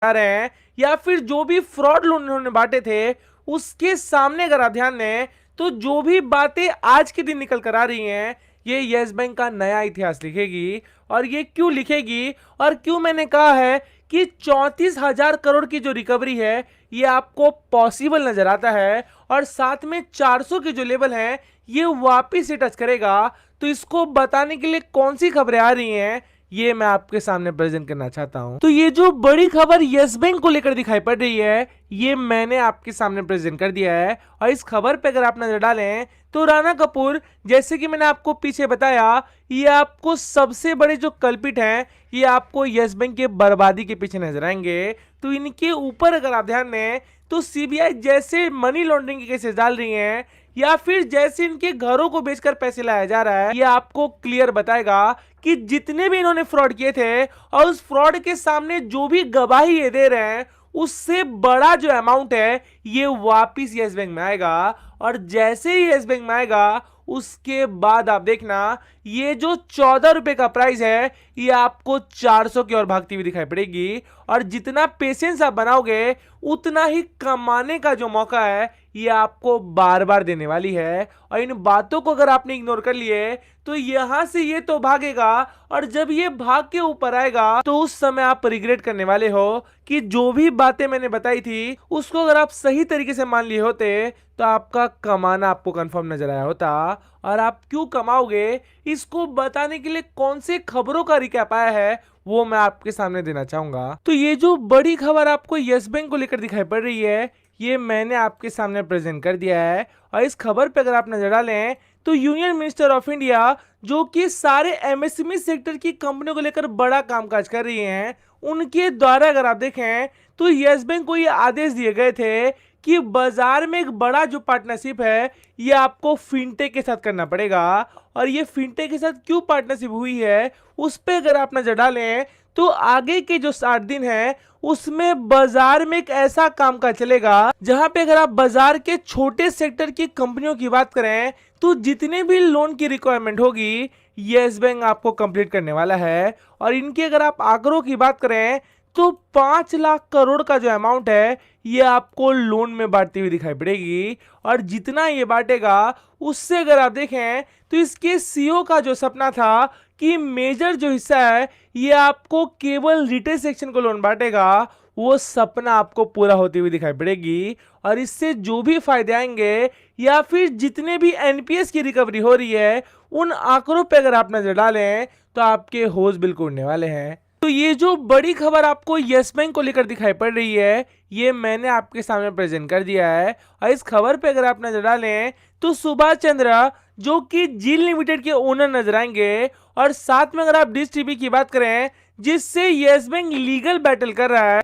आ रहे हैं या फिर जो भी फ्रॉड लोन इन्होंने बांटे थे उसके सामने अगर आप ध्यान दें तो जो भी बातें आज के दिन निकल कर आ रही हैं ये यस बैंक का नया इतिहास लिखेगी। और ये क्यों लिखेगी और क्यों मैंने कहा है कि 34,000 करोड़ की जो रिकवरी है ये आपको पॉसिबल नजर आता है और साथ में 400 के जो लेवल है ये वापिस से टच करेगा। तो इसको बताने के लिए कौन सी खबरें आ रही हैं ये मैं आपके सामने प्रेजेंट करना चाहता हूं। तो ये जो बड़ी खबर यस बैंक को लेकर दिखाई पड़ रही है ये मैंने आपके सामने प्रेजेंट कर दिया है। और इस खबर पे अगर आप नजर डालें तो राणा कपूर, जैसे कि मैंने आपको पीछे बताया, ये आपको सबसे बड़े जो कल्पिट हैं ये आपको यस बैंक के बर्बादी के पीछे नजर आएंगे। तो इनके ऊपर अगर आप ध्यान दें तो सीबीआई जैसे मनी लॉन्ड्रिंग के केसेस डाल रही हैं या फिर जैसे इनके घरों को बेचकर पैसे लाया जा रहा है, ये आपको क्लियर बताएगा कि जितने भी इन्होंने फ्रॉड किए थे और उस फ्रॉड के सामने जो भी गवाही ये दे रहे हैं उससे बड़ा जो अमाउंट है ये वापिस यस बैंक में आएगा। और जैसे ही यस बैंक में आएगा उसके बाद आप देखना ये जो 14 रुपए का प्राइस है ये आपको 400 की ओर भागती हुई दिखाई पड़ेगी। और जितना पेशेंस आप बनाओगे उतना ही कमाने का जो मौका है ये आपको बार बार देने वाली है। और इन बातों को अगर आपने इग्नोर कर लिए तो यहां से ये तो भागेगा और जब ये भाग के ऊपर आएगा तो उस समय आप रिग्रेट करने वाले हो कि जो भी बातें मैंने बताई थी उसको अगर आप सही तरीके से मान लिए होते तो आपका कमाना आपको कंफर्म नजर आया होता। और आप क्यों कमाओगे इसको बताने के लिए कौन से खबरों का रिकैप आया है वो मैं आपके सामने देना चाहूंगा। तो ये जो बड़ी खबर आपको यस बैंक को लेकर दिखाई पड़ रही है ये मैंने आपके सामने प्रेजेंट कर दिया है। और इस खबर पे अगर आप नजर डालें तो यूनियन मिनिस्टर ऑफ इंडिया जो कि सारे एमएसएमई सेक्टर की कंपनियों को लेकर बड़ा कामकाज कर रही हैं उनके द्वारा अगर आप देखें तो यस बैंक को ये आदेश दिए गए थे कि बाजार में एक बड़ा जो पार्टनरशिप है ये आपको फिनटेक के साथ करना पड़ेगा। और ये फिनटेक के साथ क्यों पार्टनरशिप हुई है उस पे अगर आप नजर डालें तो आगे के जो 60 दिन है उसमें बाजार में एक ऐसा कामकाज चलेगा जहां पे अगर आप बाजार के छोटे सेक्टर की कंपनियों की बात करें तो जितने भी लोन की रिक्वायरमेंट होगी यस बैंक आपको कंप्लीट करने वाला है। और इनके अगर आप आंकड़ों की बात करें तो 5 लाख करोड़ का जो अमाउंट है ये आपको लोन में बांटती हुई दिखाई पड़ेगी। और जितना ये बांटेगा उससे अगर आप देखें तो इसके सीईओ का जो सपना था कि मेजर जो हिस्सा है ये आपको केवल रिटेल सेक्शन को लोन बांटेगा वो सपना आपको पूरा होती हुई दिखाई पड़ेगी। और इससे जो भी फायदे आएंगे या फिर जितने भी एनपीएस की रिकवरी हो रही है उन आंकड़ों पे अगर आप नजर डालें तो आपके होश बिल्कुल उड़ने वाले हैं। तो ये जो बड़ी खबर आपको यस बैंक को लेकर दिखाई पड़ रही है ये मैंने आपके सामने प्रेजेंट कर दिया है। और इस खबर पे अगर आप नजर डालें तो सुभाष चंद्र जो कि जील लिमिटेड के ओनर नजर आएंगे और साथ में अगर आप डिश टीवी की बात करें जिससे यस बैंक लीगल बैटल कर रहा है